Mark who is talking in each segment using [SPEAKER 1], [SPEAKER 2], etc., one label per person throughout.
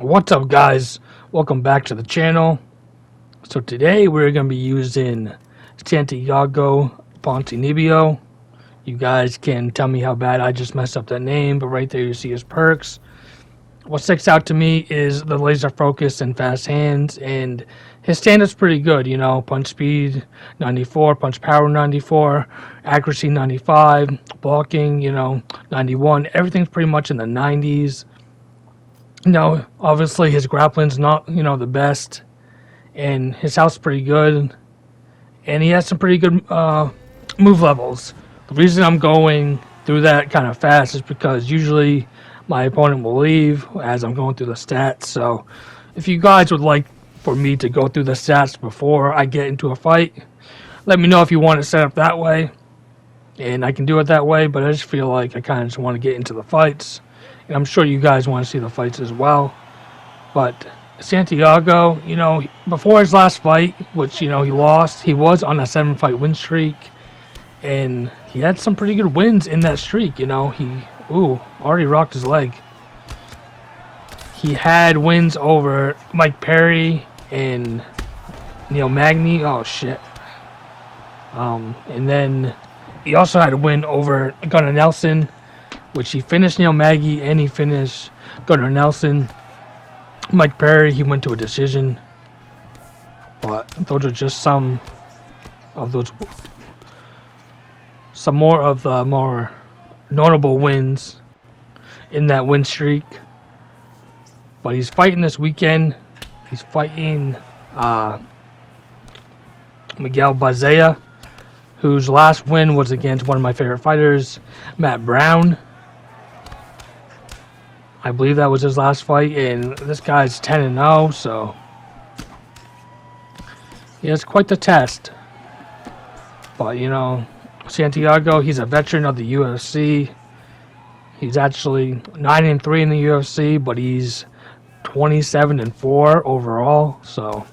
[SPEAKER 1] What's up, guys? Welcome back to the channel. So today we're going to be using Santiago Ponzinibbio. You guys can tell me how bad I just messed up that name, but right there you see his perks. What sticks out to me is the laser focus and fast hands, and his stand-up's pretty good, you know. Punch speed 94, punch power 94, accuracy 95, blocking, 91. Everything's pretty much in the 90s. No, obviously his grappling's not, the best, and his health's pretty good, and he has some pretty good move levels. The reason I'm going through that kind of fast is because usually my opponent will leave as I'm going through the stats. So if you guys would like for me to go through the stats before I get into a fight, let me know if you want it set up that way, and I can do it that way, but I just feel like I kind of just want to get into the fights. And I'm sure you guys want to see the fights as well. But Santiago, before his last fight, which, he lost, he was on a 7-fight win streak. And he had some pretty good wins in that streak, He, already rocked his leg. He had wins over Mike Perry and Neil Magny. Oh, shit. And then he also had a win over Gunnar Nelson, which he finished Neil Magny and he finished Gunnar Nelson. Mike Perry, he went to a decision. But those are just some more of the more notable wins in that win streak. But he's fighting this weekend. He's fighting Miguel Bazea, whose last win was against one of my favorite fighters, Matt Brown. I believe that was his last fight, and this guy's 10-0, so he has quite the test. But, Santiago, he's a veteran of the UFC. He's actually 9-3 in the UFC, but he's 27-4 overall, so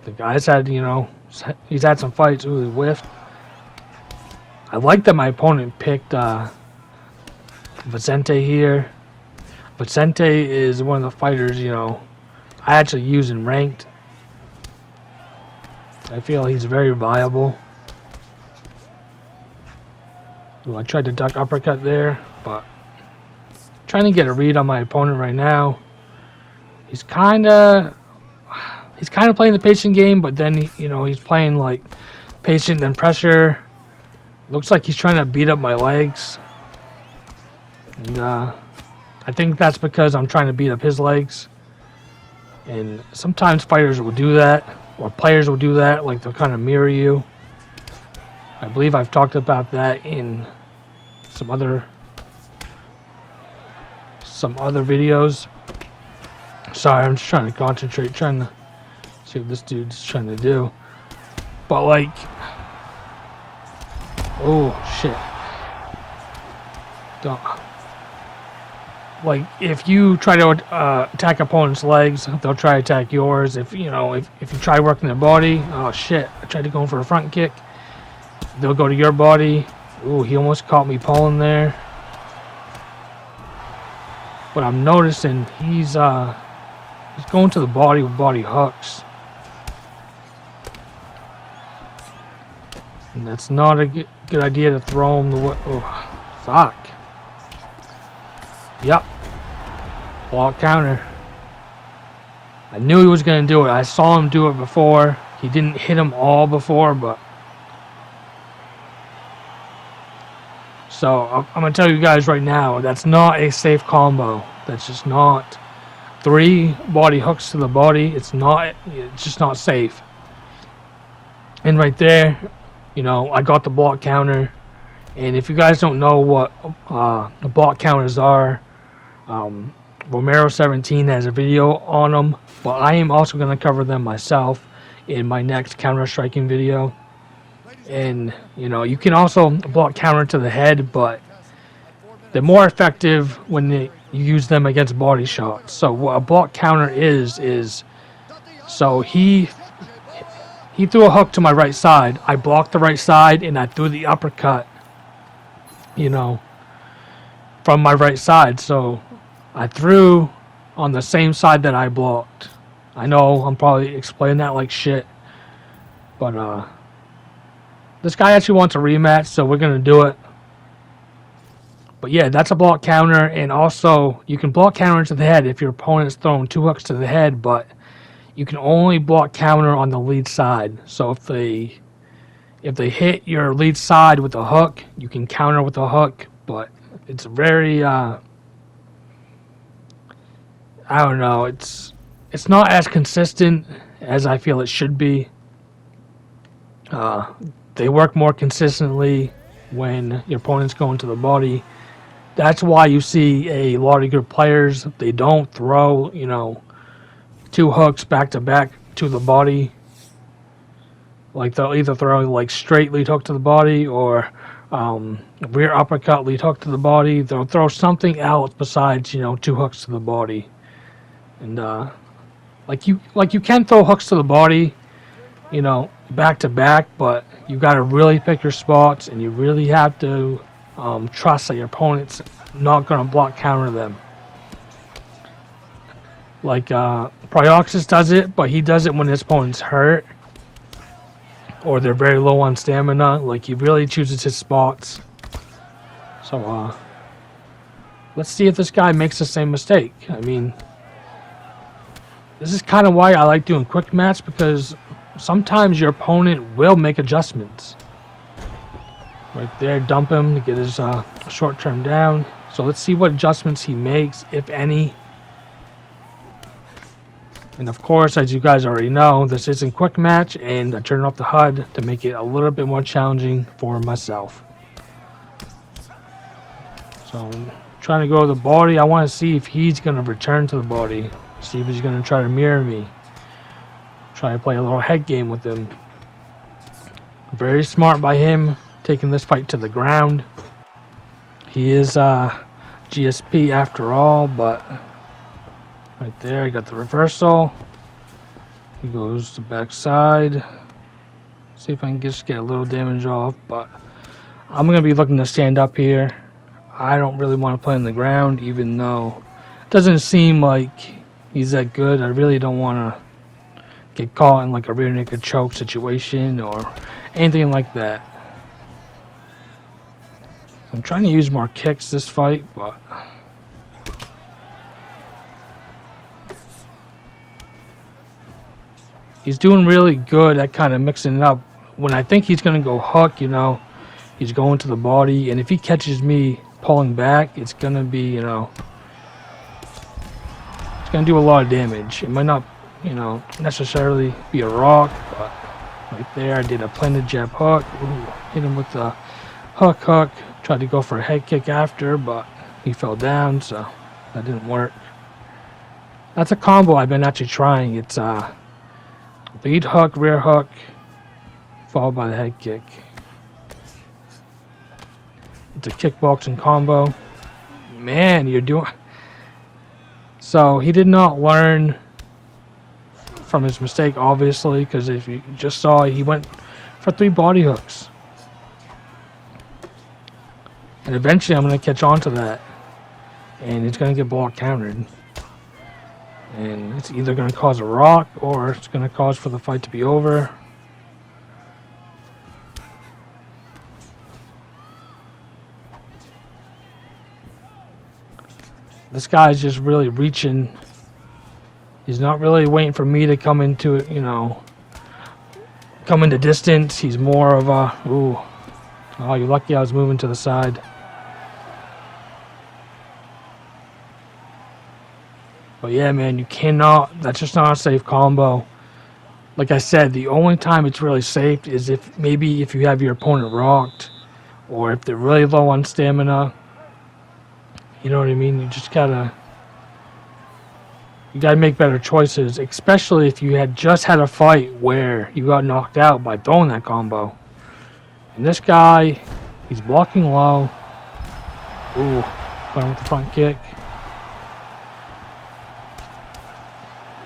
[SPEAKER 1] the guy's had, he's had some fights who he whiffed. I like that my opponent picked Vicente here. Vicente is one of the fighters, I actually use in ranked. I feel he's very viable. Ooh, I tried to duck uppercut there, but trying to get a read on my opponent right now. He's kind of playing the patient game, but then he's playing like patient then pressure. Looks like he's trying to beat up my legs. And I think that's because I'm trying to beat up his legs. And sometimes fighters will do that, or players will do that, like they'll kind of mirror you. I believe I've talked about that in some other videos. Sorry, I'm just trying to concentrate, trying to see what this dude's trying to do. But like, oh shit. Don't. Like, if you try to attack opponent's legs, they'll try to attack yours. If you try working their body, oh shit, I tried to go for a front kick, they'll go to your body. Ooh, he almost caught me pulling there. But I'm noticing he's going to the body with body hooks. And that's not a good idea to throw him the way. Oh, fuck. Yep. Block counter. I knew he was going to do it. I saw him do it before. He didn't hit him all before, but... So, I'm going to tell you guys right now, that's not a safe combo. That's just not. 3 body hooks to the body. It's just not safe. And right there, I got the block counter. And if you guys don't know what the block counters are, Romero 17 has a video on them, but I am also going to cover them myself in my next counter striking video. And you can also block counter to the head, but they're more effective when you use them against body shots. So what a block counter is so he threw a hook to my right side. I blocked the right side and I threw the uppercut, from my right side. So I threw on the same side that I blocked. I know I'm probably explaining that like shit, but this guy actually wants a rematch, so we're gonna do it. But yeah, that's a block counter, and also you can block counter to the head if your opponent's throwing 2 hooks to the head, but you can only block counter on the lead side. So if they hit your lead side with a hook, you can counter with a hook, but it's very I don't know, it's not as consistent as I feel it should be. They work more consistently when your opponent's going to the body. That's why you see a lot of good players, they don't throw, 2 hooks back to back to the body. Like they'll either throw like straight lead hook to the body or rear uppercut lead hook to the body. They'll throw something else besides 2 hooks to the body. And like you can throw hooks to the body, back to back, but you got to really pick your spots, and you really have to trust that your opponent's not going to block counter them. Like Prioxis does it, but he does it when his opponent's hurt or they're very low on stamina. Like, he really chooses his spots. So let's see if this guy makes the same mistake. I mean, this is kind of why I like doing quick match, because sometimes your opponent will make adjustments. Right there, dump him to get his short term down. So let's see what adjustments he makes, if any. And of course, as you guys already know, this isn't quick match, and I turned off the HUD to make it a little bit more challenging for myself. So I'm trying to go to the body. I want to see if he's going to return to the body. See if he's going to try to mirror me. Try to play a little head game with him. Very smart by him, taking this fight to the ground. He is GSP after all, but right there, he got the reversal. He goes to backside. See if I can just get a little damage off, but I'm going to be looking to stand up here. I don't really want to play on the ground, even though it doesn't seem like he's that good. I really don't want to get caught in like a rear naked choke situation or anything like that. I'm trying to use more kicks this fight, but he's doing really good at kind of mixing it up. When I think he's going to go hook, he's going to the body, and if he catches me pulling back, it's going to be, it's going to do a lot of damage. It might not, necessarily be a rock, but right there, I did a planted jab hook. Ooh, hit him with the hook. Tried to go for a head kick after, but he fell down, so that didn't work. That's a combo I've been actually trying. It's lead hook, rear hook, followed by the head kick. It's a kickboxing combo. Man, you're doing... So he did not learn from his mistake, obviously, because if you just saw, he went for 3 body hooks. And eventually I'm going to catch on to that. And it's going to get block countered. And it's either going to cause a rock or it's going to cause for the fight to be over. This guy's just really reaching. He's not really waiting for me to come into it, come into distance. He's more of a, ooh, oh, you're lucky I was moving to the side. But yeah, man, you cannot, that's just not a safe combo. Like I said, the only time it's really safe is if you have your opponent rocked, or if they're really low on stamina. You know what I mean? You just gotta make better choices, especially if you had just had a fight where you got knocked out by throwing that combo. And this guy, he's blocking low. Ooh, going with the front kick.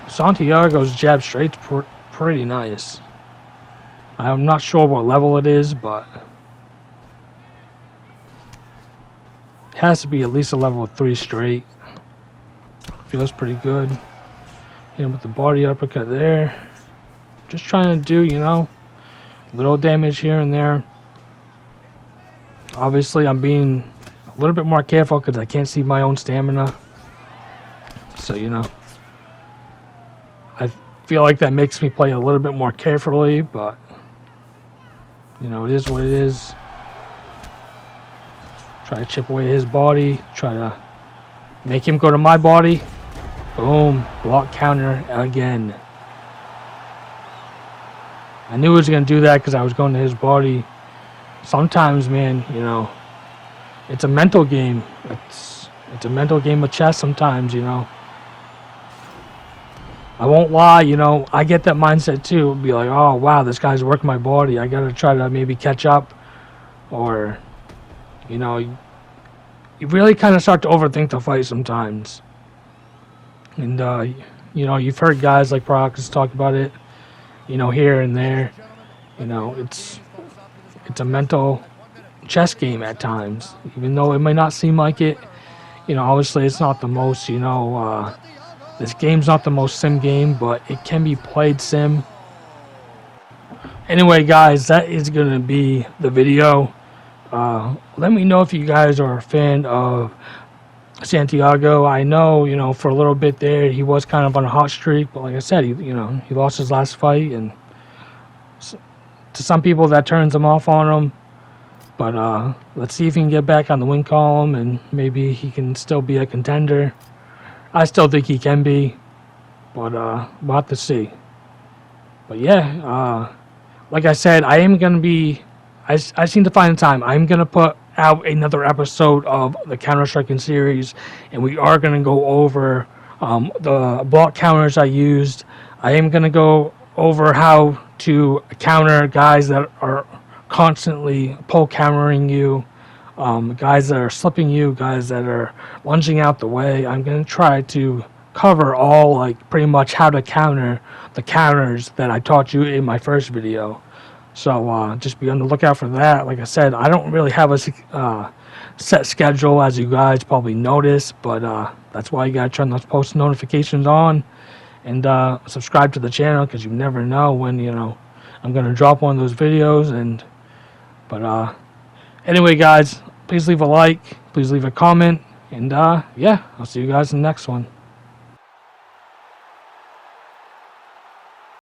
[SPEAKER 1] Santiago's jab straight's pretty nice. I'm not sure what level it is, but it has to be at least a level 3 straight. If Feels pretty good. Hit him with the body uppercut there. Just trying to do, little damage here and there. Obviously, I'm being a little bit more careful because I can't see my own stamina. So, I feel like that makes me play a little bit more carefully, but, it is what it is. Try to chip away his body. Try to make him go to my body. Boom. Block counter again. I knew he was going to do that because I was going to his body. Sometimes, man, it's a mental game. It's a mental game of chess sometimes, I won't lie, I get that mindset too. It'll be like, oh, wow, this guy's working my body. I got to try to maybe catch up. Or, you really kind of start to overthink the fight sometimes. And, you've heard guys like Brock's talk about it, here and there. It's a mental chess game at times. Even though it may not seem like it, obviously it's not the most, this game's not the most sim game, but it can be played sim. Anyway, guys, that is going to be the video. Let me know if you guys are a fan of Santiago. I know, for a little bit there, he was kind of on a hot streak, but like I said, he lost his last fight, and to some people that turns him off on him. But let's see if he can get back on the win column, and maybe he can still be a contender. I still think he can be, but we'll have to see. But yeah, like I said, I am going to be, I seem to find the time, I'm going to put out another episode of the Counter-Striking series, and we are going to go over the block counters I used. I am going to go over how to counter guys that are constantly pull countering you, guys that are slipping you, guys that are lunging out the way. I'm going to try to cover all, like, pretty much how to counter the counters that I taught you in my first video. So just be on the lookout for that. Like I said, I don't really have a set schedule, as you guys probably noticed, but that's why you got to turn those post notifications on and subscribe to the channel, because you never know when, I'm going to drop one of those videos. But anyway, guys, please leave a like, please leave a comment, and yeah, I'll see you guys in the next one.